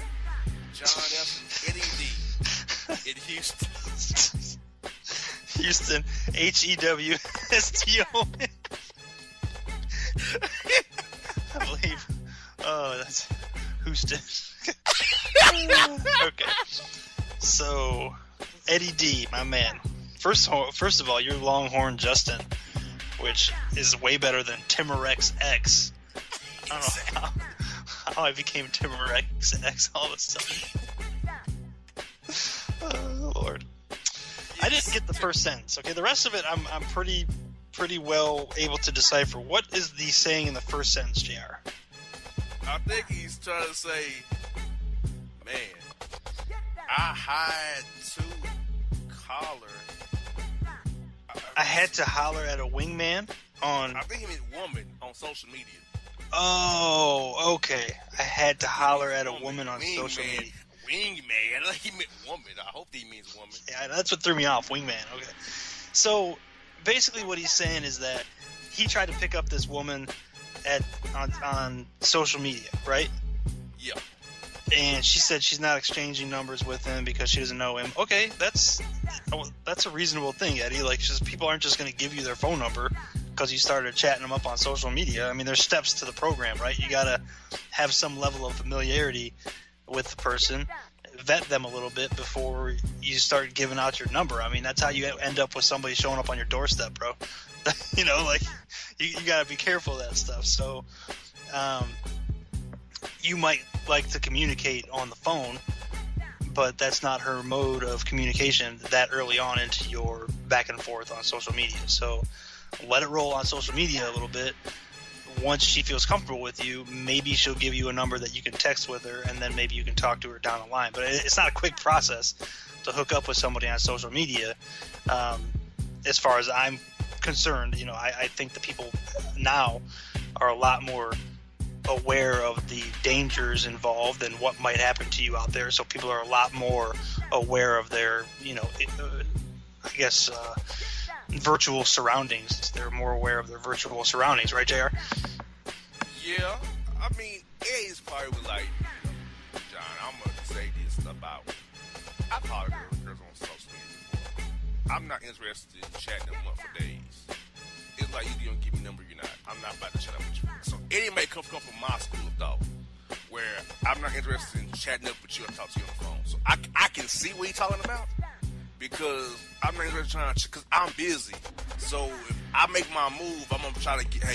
John F. and Eddie D. in Houston. Houston, H-E-W-S-T-O. I believe. Oh, that's Houston. Okay. So, Eddie D, my man. First of all, you're Longhorn Justin, which is way better than Timurex X. I don't know how I became Timurex X all of a sudden. Oh, Lord. I didn't get the first sentence. Okay, the rest of it, I'm pretty well able to decipher. What is the saying in the first sentence, JR? I think he's trying to say, man, I had to collar. I had to holler at a wingman on... I think he meant woman on social media. Oh, okay. I had to holler at a woman on social media. Wingman. I think he meant woman. I hope he means woman. Yeah, that's what threw me off. Wingman. Okay. So, basically what he's saying is that he tried to pick up this woman on social media, right? Yeah. And she said she's not exchanging numbers with him because she doesn't know him. Okay, that's a reasonable thing, Eddie. Like, just people aren't just going to give you their phone number because you started chatting them up on social media. I mean, there's steps to the program, right? You got to have some level of familiarity with the person, vet them a little bit before you start giving out your number. I mean, that's how you end up with somebody showing up on your doorstep, bro. You got to be careful of that stuff. So, you might like to communicate on the phone, but that's not her mode of communication that early on into your back and forth on social media. So let it roll on social media a little bit. Once she feels comfortable with you, maybe she'll give you a number that you can text with her, and then maybe you can talk to her down the line. But it's not a quick process to hook up with somebody on social media. As far as I'm concerned, I think the people now are a lot more aware of the dangers involved and what might happen to you out there. So people are a lot more aware of their, virtual surroundings. They're more aware of their virtual surroundings, right, JR? Yeah. I mean, Eddie's probably like, John, I'm going to say this about, I probably girls on social media before. I'm not interested in chatting them up for days. It's like, you don't give me a number, you're not. I'm not about to chat up with you. So Eddie may come from my school of thought, where I'm not interested in chatting up with you and talk to you on the phone. So I can see what he's talking about, because I'm not interested in trying to, because I'm busy. So if I make my move, I'm going to try to get it.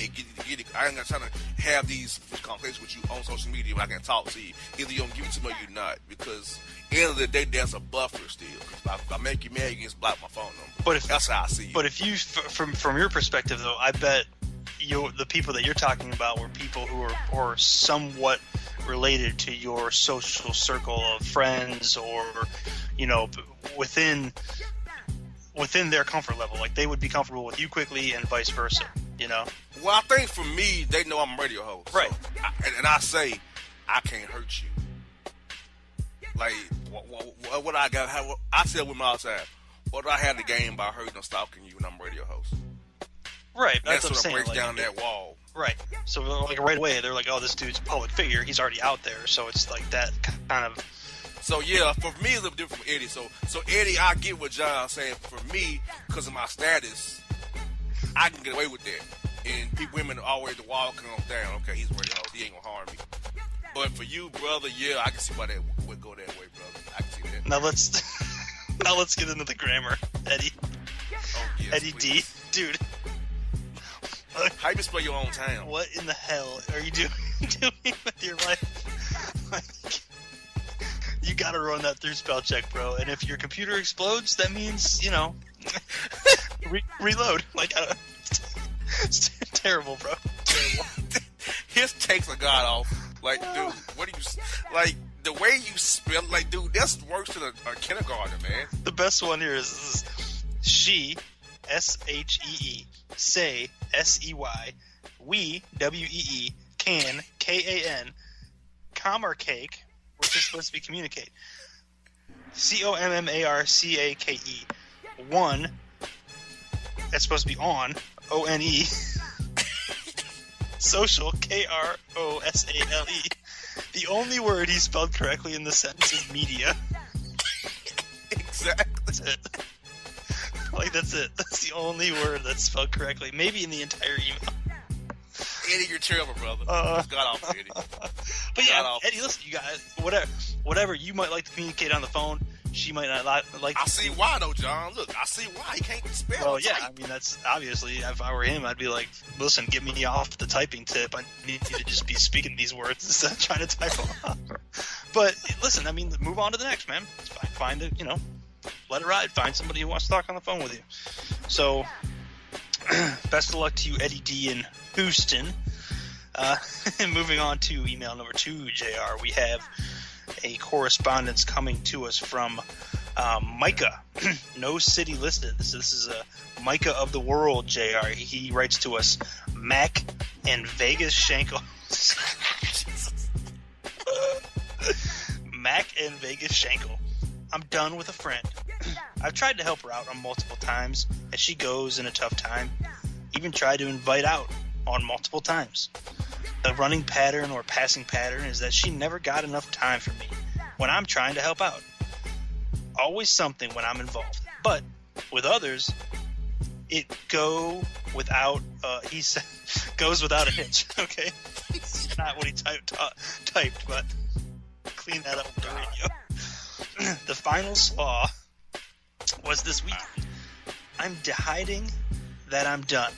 I ain't going to try to have these conversations with you on social media where I can talk to you. Either you're going to give it to me or you're not, because at the end of the day, there's a buffer still. If I make you mad, you can just block my phone number. That's how I see it. But if you, from your perspective, though, I bet the people that you're talking about were people who are somewhat related to your social circle of friends, or within their comfort level. Like, they would be comfortable with you quickly, and vice versa. Well, I think for me, they know I'm a radio host, right? So and I say I can't hurt you. Like, what I got? I tell women all the time, what do I have to gain by hurting or stalking you when I'm a radio host? Right, that's what what I'm saying. Breaks down that wall. Right. So, like, right away, they're like, "Oh, this dude's a public figure. He's already out there." So it's like that kind of. So yeah, for me, it's a little different from Eddie. So Eddie, I get what John's saying. For me, because of my status, I can get away with that. And women are always the wall comes down. Okay, he's ready. He ain't gonna harm me. But for you, brother, yeah, I can see why that would go that way, brother. I can see that. Now let's get into the grammar, Eddie. Oh, yes, Eddie please. D, dude. How you spell your own town? What in the hell are you doing with your life? Like, you gotta run that through spell check, bro. And if your computer explodes, that means, reload. Like, it's terrible, bro. Terrible. His takes are god off. Like, dude, what do you like? The way you spell, like, dude, that's worse than a kindergarten, man. The best one here is she, S-H-E-E, say, S-E-Y, we, W-E-E, can, K-A-N, comma cake, which is supposed to be communicate, C-O-M-M-A-R-C-A-K-E, one, that's supposed to be on, O-N-E, social, K-R-O-S-A-L-E. The only word he spelled correctly in the sentence is media. Exactly. That's it. Like, that's it. That's the only word that's spelled correctly. Maybe in the entire email. Eddie, you're terrible, brother. Just got off, Eddie. But yeah, Eddie, listen, you guys, whatever you might like to communicate on the phone, she might not like to. I see why, though, John. Look, I see why. He can't spell. Well, yeah, I mean, that's obviously, if I were him, I'd be like, listen, get me off the typing tip. I need you to just be speaking these words instead of trying to type them out. But listen, I mean, move on to the next, man. It's fine. Find it, let it ride. Find somebody who wants to talk on the phone with you. So, best of luck to you, Eddie D. in Houston. Moving on to email number 2, JR. We have a correspondence coming to us from Micah. No city listed. This is a Micah of the world, JR. He writes to us, Mac and Vegas Shankle. Mac and Vegas Shankle. I'm done with a friend. I've tried to help her out on multiple times as she goes in a tough time. Even tried to invite out on multiple times. The running pattern or passing pattern is that she never got enough time for me when I'm trying to help out. Always something when I'm involved. But with others, it goes without a hitch. Okay, it's not what he typed, but clean that up with the radio. The final slaw was this week. I'm hiding that I'm done.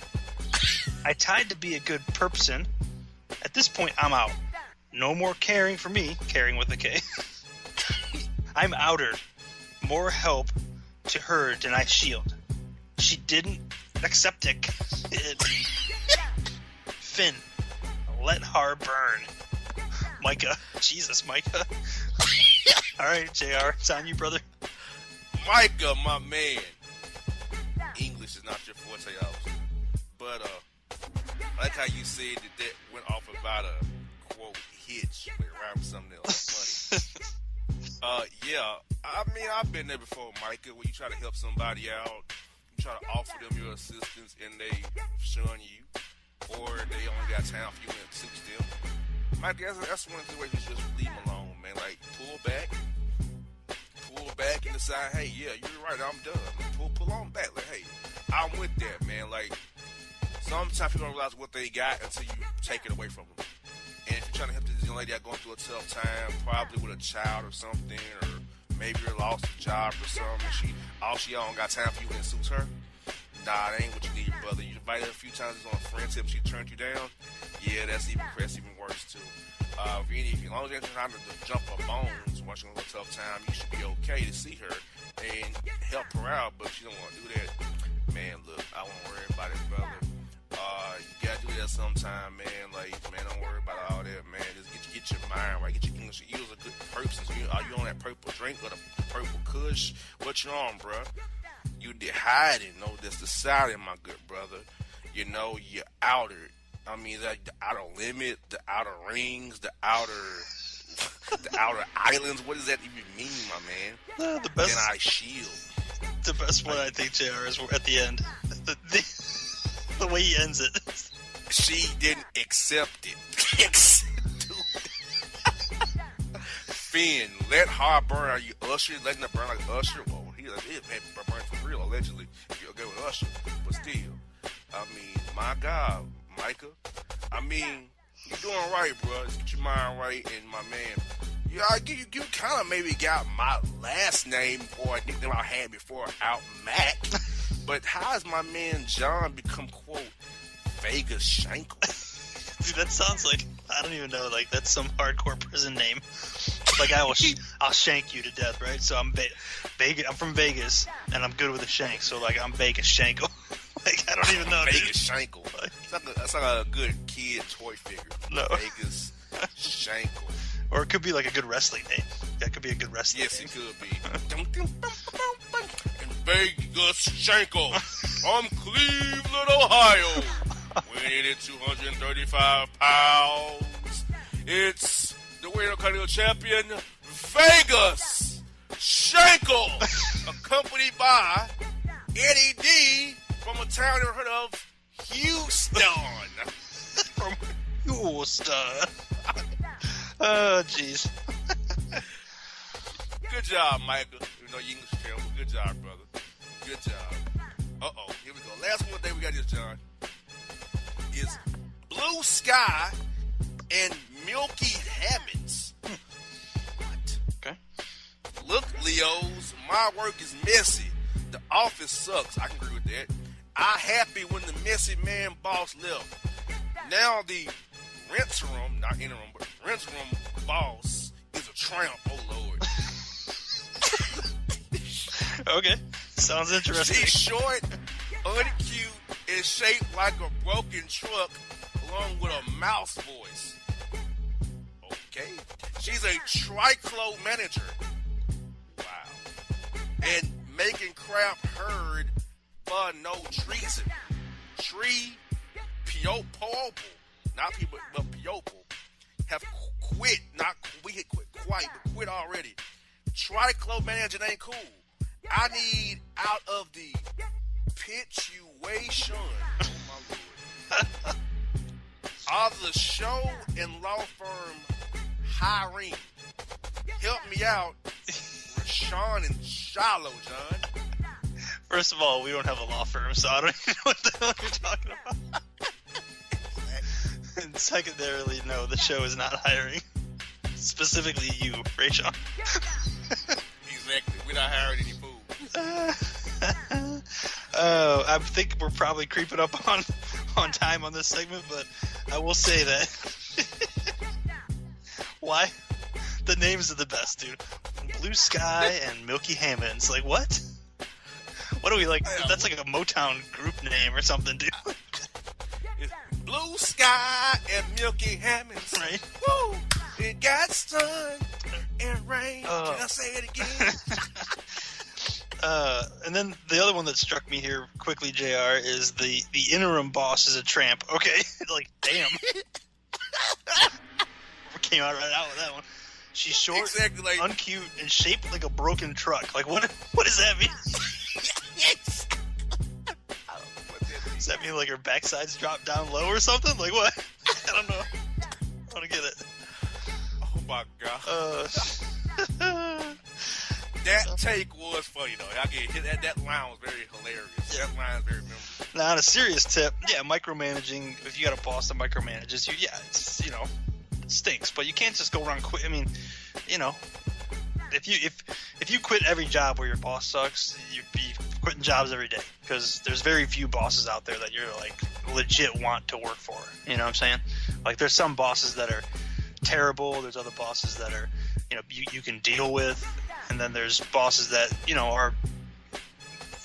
I tried to be a good person. At this point, I'm out. No more caring for me, caring with a K. I'm outed. More help to her than I shield. She didn't accept it. Finn, let her burn. Micah. Jesus, Micah. All right, JR, it's on you, brother. Micah, my man. English is not your forte, obviously. But, I like how you said that went off about a, quote, hitch. It rhymed with something else. Funny. Yeah, I mean, I've been there before, Micah, where you try to help somebody out. You try to offer them your assistance, and they shun you. Or they only got time for you and it suits them. Micah, that's one of the ways you just leave them alone, man. Like, pull back and decide, hey, yeah, you're right, I'm done. Pull on back. Like, hey, I'm with that, man. Like, sometimes people don't realize what they got until you take it away from them. And if you're trying to help this young lady out going through a tough time, probably with a child or something, or maybe you lost a job or something, all she don't got time for you and it suits her, nah, that ain't what you need, brother. You invited her a few times on a friend tip, she turned you down, yeah, that's even worse, too. As long as you're trying to jump her bones while she's going through a tough time, you should be okay to see her and help her out. But if she don't want to do that, man, look, I won't worry about it, brother. You gotta do that sometime, man. Like, man, don't worry about all that, man. Just get your mind right, get your English. You was a good person. Are you on that purple drink or the purple kush? What you on, bruh? You did hiding. No, that's the side, my good brother. You're outer. I mean, like the outer limit, the outer rings, the outer islands. What does that even mean, my man? The best. Then I shield. The best one, I think, JR, is at the end. The way he ends it. She didn't accept it. Finn, let her burn. Are you Usher? Letting her burn like Usher? Well, he burn for real, allegedly. If you're okay with Usher. But still, I mean, my God, Micah. I mean, you're doing right, bro. Just get your mind right, and my man. Yeah, you kind of maybe got my last name or a nickname I had before out, Mac. But how has my man John become, quote, Vegas Shankle? Dude, that sounds like, I don't even know, like that's some hardcore prison name. Like I'll shank you to death, right? So I'm I'm from Vegas, and I'm good with a shank. So like I'm Vegas Shankle. Like I don't even know. Vegas Shankle. That's like a good kid toy figure. No. Vegas Shankle. Or it could be like a good wrestling name. That could be a good wrestling name. Yes, it could be. And Vegas Shankle from Cleveland, Ohio. Weighing at 235 pounds. It's the Weight Continental Champion, Vegas Shankle, accompanied by Eddie D from a town you heard of, Houston. From Houston. Oh, jeez. Good job, Micah. Even though you English terrible. Good job, brother. Good job. Uh-oh. Here we go. Last one day we got this, John, is Blue Sky and Milky Habits. What? Okay. Look, Leos, my work is messy. The office sucks. I can agree with that. I happy when the messy man boss left. Now the rinse room, not interim, but rinse room boss is a tramp. Oh, Lord. Okay. Sounds interesting. She's short, uncute, and shaped like a broken truck, along with a mouse voice. Okay. She's a triclo manager. Wow. And making crap heard for no treason. Tree Piopo, not people, but Piopo, have quit. Not we hit quit quite, but quit already. Triclo manager ain't cool. I need out of the situation. Oh my Lord. Are the show and law firm hiring? Help me out, Rashawn and Shiloh, John. First of all, we don't have a law firm, so I don't even know what the hell you're talking about. And secondarily, no, the show is not hiring. Specifically you, Rashawn. Exactly. We're not hiring any food. I think we're probably creeping up on time on this segment, but I will say that why the names are the best, dude. Blue Sky and Milky Hammonds. Like what? What are we like? That's like a Motown group name or something, dude. It's Blue Sky and Milky Hammonds. Right? Woo! It got sun and rain. Can I say it again? And then the other one that struck me here quickly, JR, is the interim boss is a tramp. Okay, like damn, came out right out with that one. She's short, exactly like uncute, and shaped like a broken truck. Like what does that mean? Does that mean like her backside's dropped down low or something? Like what? I don't know. I don't get it. Oh my god. That take was funny though. I get that line was very hilarious. Yeah. That line is very memorable. Now, on a serious tip, yeah, micromanaging. If you got a boss that micromanages you, yeah, it's it stinks. But you can't just go around quit. I mean, if you quit every job where your boss sucks, you'd be quitting jobs every day because there's very few bosses out there that you're like legit want to work for. You know what I'm saying? Like there's some bosses that are terrible. There's other bosses that are you can deal with. And then there's bosses that, are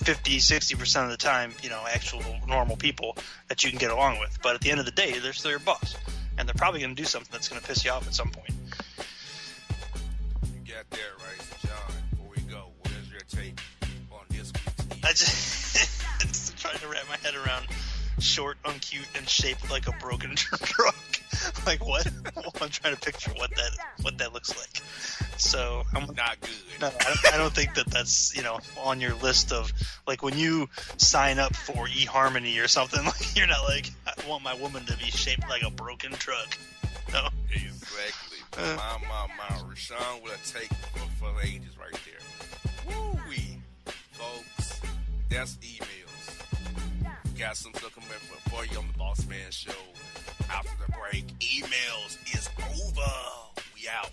50-60% of the time, actual normal people that you can get along with. But at the end of the day, they're still your boss. And they're probably going to do something that's going to piss you off at some point. You got that right. So John, before we go, what is your take on this week's email? I just trying to wrap my head around short, uncute, and shaped like a broken truck. Like what? I'm trying to picture what that looks like. So I'm not good. No, I don't think that's on your list of like when you sign up for eHarmony or something. Like you're not like I want my woman to be shaped like a broken truck. No. Exactly. My Rashawn will take for ages right there. Woo wee, folks. That's emails. We got some stuff coming for you on the Bossman Show. After the break, emails is over. We out.